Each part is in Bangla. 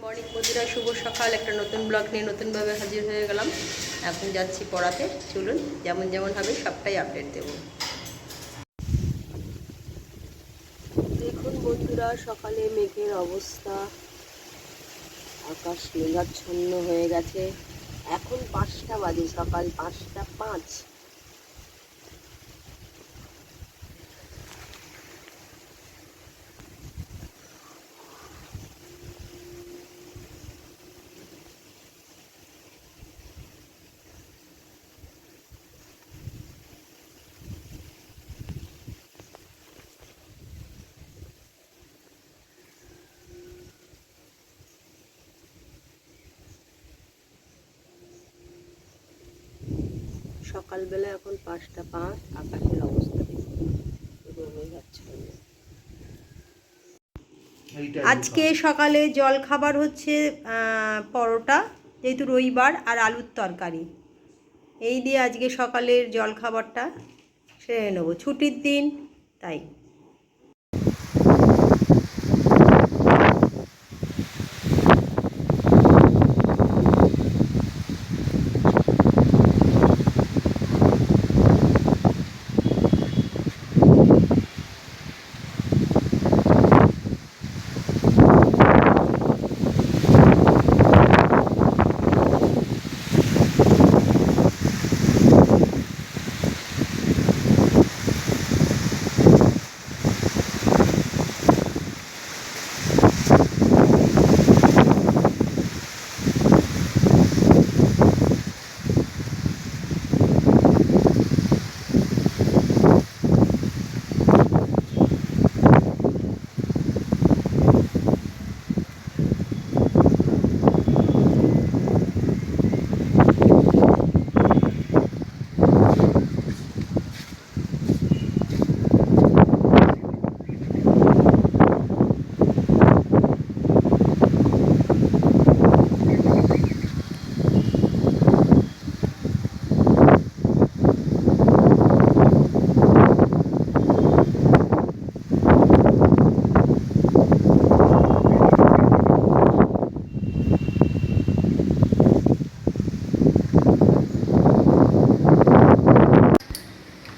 মর্নিং বন্ধুরা, শুভ সকাল। একটা নতুন ব্লগ নিয়ে নতুনভাবে হাজির হয়ে গেলাম। এখন যাচ্ছি পড়াতে। চলুন, যেমন যেমন হবে সবটাই আপডেট দেব। দেখুন বন্ধুরা, সকালে মেঘের অবস্থা, আকাশ মেঘাচ্ছন্ন হয়ে গেছে। এখন 5টা বাজে, সকাল 5টা 5। সকালবেলা এখন 5টা 5, আকাশের অবস্থা মেঘাচ্ছন্ন। আজকে সকালে জল খাবার হচ্ছে পরোটা, যেহেতু রবিবার, আর আলুর তরকারি। এই দিয়ে আজকে সকালের জল খাবারটা সেরে নেবো, ছুটির দিন তাই।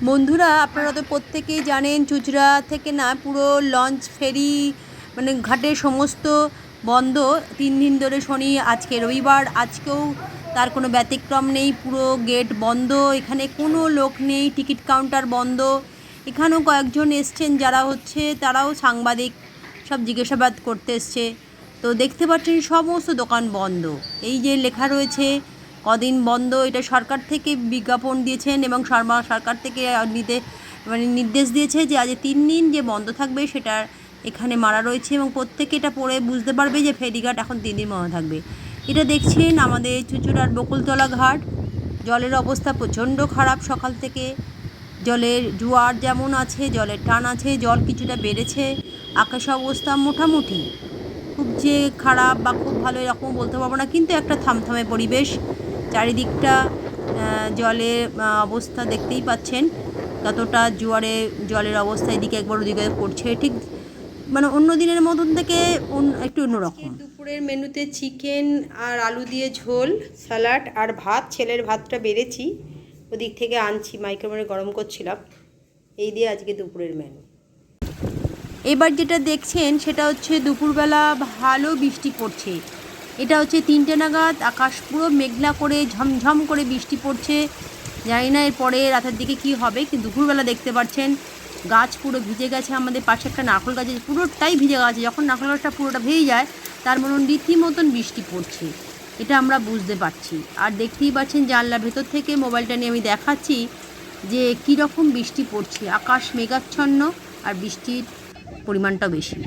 বন্ধুরা, আপনারা তো প্রত্যেকেই জানেন, চুঁচুড়া থেকে না পুরো লঞ্চ ফেরি মানে ঘাটের সমস্ত বন্ধ 3 দিন ধরে। শনি, আজকে রবিবার, আজকেও তার কোনো ব্যতিক্রম নেই। পুরো গেট বন্ধ, এখানে কোনো লোক নেই, টিকিট কাউন্টার বন্ধ। এখানেও কয়েকজন এসছেন যারা তারাও সাংবাদিক, সব জিজ্ঞাসাবাদ করতে এসছে। তো দেখতে পাচ্ছেন সমস্ত দোকান বন্ধ। এই যে লেখা রয়েছে কদিন বন্ধ, এটা সরকার থেকে বিজ্ঞাপন দিয়েছেন এবং সরকার থেকে নির্দেশ দিয়েছে যে আজ 3 দিন যে বন্ধ থাকবে সেটা এখানে মারা রয়েছে, এবং প্রত্যেকে এটা পড়ে বুঝতে পারবে যে ফেরিঘাট এখন 3 দিন বন্ধ থাকবে। এটা দেখছেন আমাদের চুঁচুড়ার বকুলতলা ঘাট। জলের অবস্থা প্রচণ্ড খারাপ সকাল থেকে। জলের জোয়ার যেমন আছে, জলের টান আছে, জল কিছুটা বেড়েছে। আকাশ অবস্থা মোটামুটি, খুব যে খারাপ বা খুব ভালো এরকম বলতে পারবো না, কিন্তু একটা থামথামে পরিবেশ। চারিদিকটা জলের অবস্থা দেখতেই পাচ্ছেন কতটা জলের অবস্থা, এদিকে একবার ওদিকে পড়ছে। ঠিক মানে অন্য দিনের মতন থেকে একটু অন্যরকম। দুপুরের মেনুতে চিকেন আর আলু দিয়ে ঝোল, স্যালাড আর ভাত। ছেলের ভাতটা বেড়েছি, ওদিক থেকে আনছি, মাইক্রোওয়েভে গরম করছিলাম। এই দিয়ে আজকে দুপুরের মেনু। এবার যেটা দেখছেন সেটা হচ্ছে দুপুরবেলা ভালো বৃষ্টি পড়ছে। এটা হচ্ছে 3টে নাগাদ, আকাশ পুরো মেঘলা করে ঝমঝম করে বৃষ্টি পড়ছে। জানি না এরপরে রাতের দিকে কি হবে, কিন্তু দুপুরবেলা দেখতে পাচ্ছেন গাছ পুরো ভিজে গেছে। আমাদের পাশে একটা নারকেল গাছ আছে, পুরোটাই ভিজে গেছে। যখন নারকেল গাছটা পুরোটা ভিজে যায়, তার মতন রীতিমতন বৃষ্টি পড়ছে, এটা আমরা বুঝতে পারছি। আর দেখতেই পাচ্ছেন জানলার ভেতর থেকে মোবাইলটা নিয়ে আমি দেখাচ্ছি যে কীরকম বৃষ্টি পড়ছে। আকাশ মেঘাচ্ছন্ন আর বৃষ্টির পরিমাণটাও বেশি।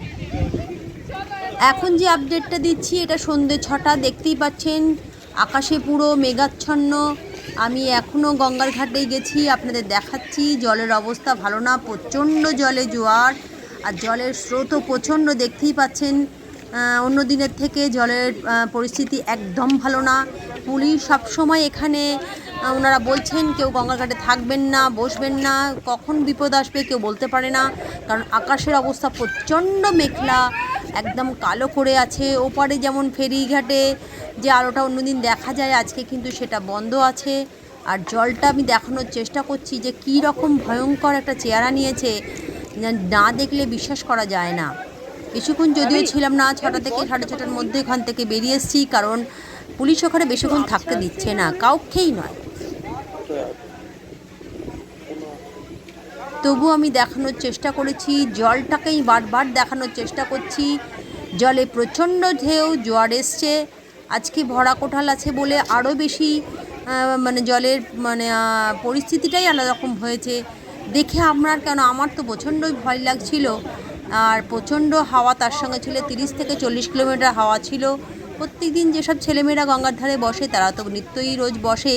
এখন যে আপডেটটা দিচ্ছি এটা সন্ধ্যে 6টা, দেখতেই পাচ্ছেন আকাশে পুরো মেঘাচ্ছন্ন। আমি এখনও গঙ্গার ঘাটেই গেছি, আপনাদের দেখাচ্ছি। জলের অবস্থা ভালো না, প্রচণ্ড জলে জোয়ার, আর জলের স্রোতও প্রচণ্ড, দেখতেই পাচ্ছেন। অন্য দিনের থেকে জলের পরিস্থিতি একদম ভালো না। পুলিশ সবসময় এখানে ওনারা বলছেন কেউ গঙ্গার ঘাটে থাকবেন না, বসবেন না, কখন বিপদ আসবে কেউ বলতে পারে না, কারণ আকাশের অবস্থা প্রচণ্ড মেঘলা। একদম কালো করে আছে। ওপারে যেমন ফেরিঘাটে যে আলোটা অন্যদিন দেখা যায়, আজকে কিন্তু সেটা বন্ধ আছে। আর জলটা আমি দেখানোর চেষ্টা করছি যে কী রকম ভয়ঙ্কর একটা চেহারা নিয়েছে, না দেখলে বিশ্বাস করা যায় না। বেশিক্ষণ যদিও ছিলাম না, 6টা থেকে 6:30টার মধ্যে এখান থেকে বেরিয়ে এসেছি, কারণ পুলিশ ওখানে বেশিক্ষণ থাকতে দিচ্ছে না, কাউকেই নয়। তবু আমি দেখানোর চেষ্টা করেছি, জলটাকেই বারবার দেখানোর চেষ্টা করছি। জলে প্রচণ্ড ঢেউ, জোয়ার এসছে। আজকে ভরা কোঠাল আছে বলে আরও বেশি মানে জলের মানে পরিস্থিতিটাই আলাদা রকম হয়েছে। দেখে আপনার কেন, আমার তো প্রচণ্ডই ভয় লাগছিল। আর প্রচণ্ড হাওয়া তার সঙ্গে ছিল, 30 থেকে 40 কিলোমিটার হাওয়া ছিল। প্রত্যেক দিন যেসব ছেলেমেয়েরা গঙ্গার ধারে বসে তারা তো নিত্যই রোজ বসে,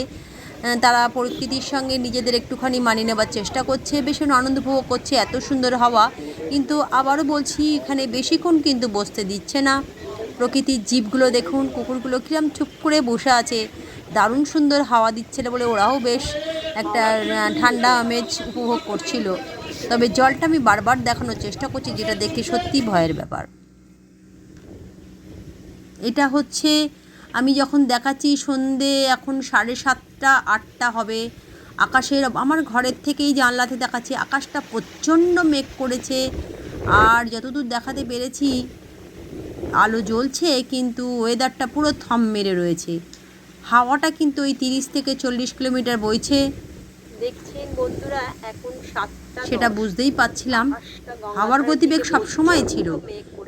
তারা প্রকৃতির সঙ্গে নিজেদের একটুখানি মানিয়ে নেবার চেষ্টা করছে, ভীষণ আনন্দ উপভোগ করছে, এত সুন্দর হাওয়া। কিন্তু আবারও বলছি, এখানে বেশিক্ষণ কিন্তু বসতে দিচ্ছে না। প্রকৃতির জীবগুলো দেখুন, কুকুরগুলো কিরম চুপ করে বসে আছে, দারুণ সুন্দর হাওয়া দিচ্ছিল বলে ওরাও বেশ একটা ঠান্ডা আমেজ উপভোগ করছিল। তবে জলটা আমি বারবার দেখানোর চেষ্টা করছি, যেটা দেখে সত্যি ভয়ের ব্যাপার। এটা হচ্ছে আমি যখন দেখাচ্ছি সন্ধে এখন 7:30 8টা হবে। আকাশের, আমার ঘরের থেকেই জানলাতে দেখাচ্ছি, আকাশটা প্রচণ্ড মেঘ করেছে। আর যতদূর দেখাতে পেরেছি আলো জ্বলছে, কিন্তু ওয়েদারটা পুরো থম মেরে রয়েছে। হাওয়াটা কিন্তু ওই 30 থেকে 40 কিলোমিটার বইছে, দেখছেন বন্ধুরা। এখন 7টা, সেটা বুঝতেই পাচ্ছিলাম। হাওয়ার গতিবেগ সবসময় ছিল,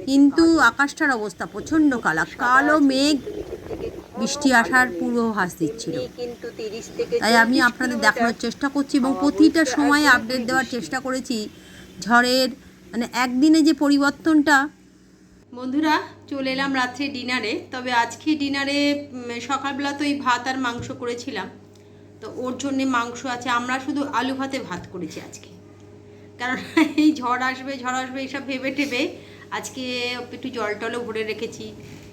কিন্তু আকাশটার অবস্থা প্রচণ্ড কালো মেঘ, বৃষ্টি আসার পূর্বাভাস দিচ্ছিল। তাই আমি আপনাদের দেখানোর চেষ্টা করছি এবং প্রতিটা সময় আপডেট দেওয়ার চেষ্টা করেছি ঝড়ের মানে একদিনে যে পরিবর্তনটা। বন্ধুরা, চলে এলাম রাত্রে ডিনারে। তবে আজকে ডিনারে সকালবেলা তো এই ভাত আর মাংস করেছিলাম, তো ওর জন্যে মাংস আছে। আমরা শুধু আলু ভাতে ভাত করেছি আজকে, কারণ এই ঝড় আসবে এইসব ভেবে টেবে আজকে একটু জল টলও ভরে রেখেছি।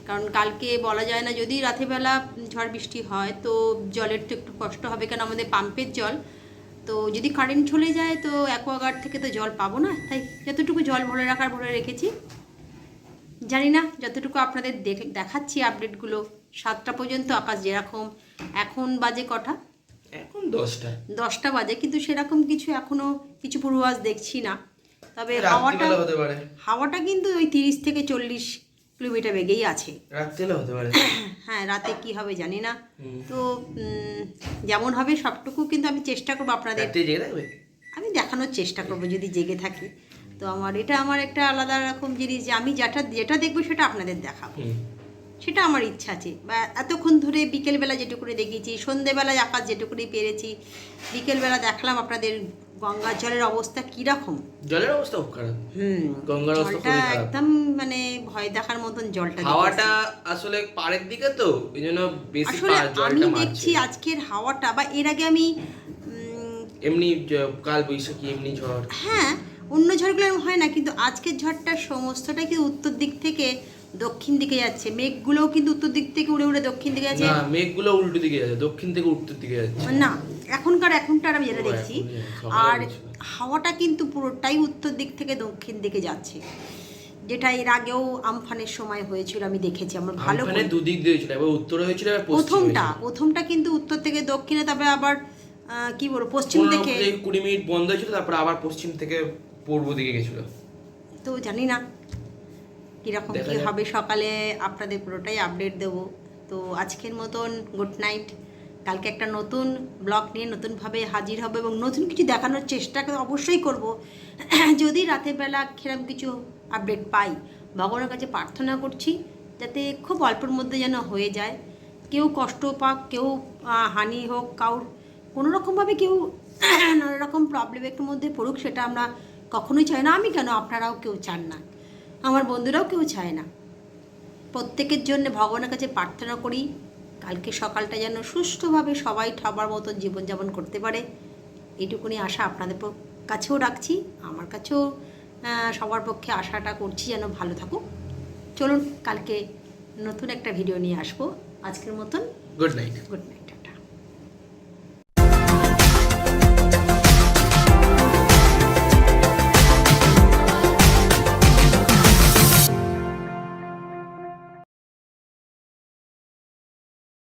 কারণ কালকে বলা যায় না, যদি রাতেরবেলা ঝড় বৃষ্টি হয় তো জলের তো একটু কষ্ট হবে, কারণ আমাদের পাম্পের জল। তো যদি কারেন্ট চলে যায় তো অ্যাকোয়াগার্ড থেকে তো জল পাবো না, তাই যতটুকু জল ভরে রেখেছি। জানি না যতটুকু আপনাদের দেখাচ্ছি আপডেটগুলো। 7টা পর্যন্ত আকাশ যেরকম, এখন বাজে কটা, এখন 10টা বাজে, কিন্তু সেরকম কিছু এখনো কিছু পূর্বাভাস দেখছি না। তবে হাওয়াটা কিন্তু ওই 30 থেকে 40 কিলোমিটার বেগেই আছে। রাত্রিবেলা হতে পারে। হ্যাঁ, রাতে কি হবে জানি না। তো যেমন হবে সবটুকু কিন্তু আমি চেষ্টা করবো আপনাদের, আমি দেখানোর চেষ্টা করবো যদি জেগে থাকি। তো আমার একটা আলাদা রকম জিনিস, যে আমি যেটা দেখবো সেটা আপনাদের দেখাবো, সেটা আমার ইচ্ছা আছে। বা এতক্ষণ ধরে বিকেলবেলা যেটুকুনি দেখিয়েছি, সন্ধেবেলায় আকাশ যেটুকুনি পেরেছি, বিকেলবেলা দেখলাম আপনাদের গঙ্গার জলের অবস্থা কীরকম। জলের অবস্থা খুব খারাপ। গঙ্গার অবস্থা খুবই খারাপ, একদম মানে ভয় দেখার মতন জলটা। হাওয়াটা আসলে পাড়ের দিকে, তো এইজন্য বেশি জলটা আমি দেখছি আজকের হাওয়াটা, বা এর আগে আমি এমনি কাল বৈশাখী এমনি ঝড়, হ্যাঁ অন্য ঝড়গুলো হয় না, কিন্তু আজকের ঝড়টা সমস্তটাই কিন্তু উত্তর দিক থেকে দক্ষিণ দিকে যাচ্ছে। মেঘগুলোও কিন্তু উত্তর দিক থেকে উড়ে উড়ে দক্ষিণ দিকে যাচ্ছে। না, মেঘগুলো উল্টো দিকে যাচ্ছে, দক্ষিণ থেকে উত্তর দিকে যাচ্ছে। না, এখনটার আমি যেটা দেখছি। আর হাওয়াটা কিন্তু পুরোটাই উত্তর দিক থেকে দক্ষিণ দিকে যাচ্ছে, যেটা এর আগেও আমফানের সময় হয়েছিল, আমি দেখেছি। আমার ভালো করে দুদিক দিয়ে হয়েছিল, এবার উত্তরে হয়েছিল, এবার প্রথমটা কিন্তু উত্তর থেকে দক্ষিণে, তবে আবার কি বলবো পশ্চিম থেকে 20 মিনিট বন্ধ হয়েছিল, তারপর আবার পশ্চিম থেকে পূর্ব দিকে গেছিল। তো জানি না কীরকম কী হবে, সকালে আপনাদের পুরোটাই আপডেট দেবো। তো আজকের মতন গুড নাইট। কালকে একটা নতুন ব্লগ নিয়ে নতুনভাবে হাজির হবে এবং নতুন কিছু দেখানোর চেষ্টা অবশ্যই করব। যদি রাতের বেলা সেরকম কিছু আপডেট পাই, ভগবানের কাছে প্রার্থনা করছি যাতে খুব অল্পের মধ্যে যেন হয়ে যায়। কেউ কষ্ট পাক, কেউ হানি হোক, কারোর কোনোরকমভাবে কেউ নানারকম প্রবলেমের মধ্যে পড়ুক, সেটা আমরা কখনোই চাই না। আমি কেন, আপনারাও কেউ চান না, আমার বন্ধুরাও কেউ চায় না। প্রত্যেকের জন্য ভগবানের কাছে প্রার্থনা করি কালকে সকালটা যেন সুষ্ঠুভাবে সবাই সবার মতন জীবনযাপন করতে পারে, এটুকুনি আশা আপনাদের কাছেও রাখছি, আমার কাছেও সবার পক্ষে আশাটা করছি যেন ভালো থাকুক। চলুন কালকে নতুন একটা ভিডিও নিয়ে আসবো। আজকের মতন গুড নাইট।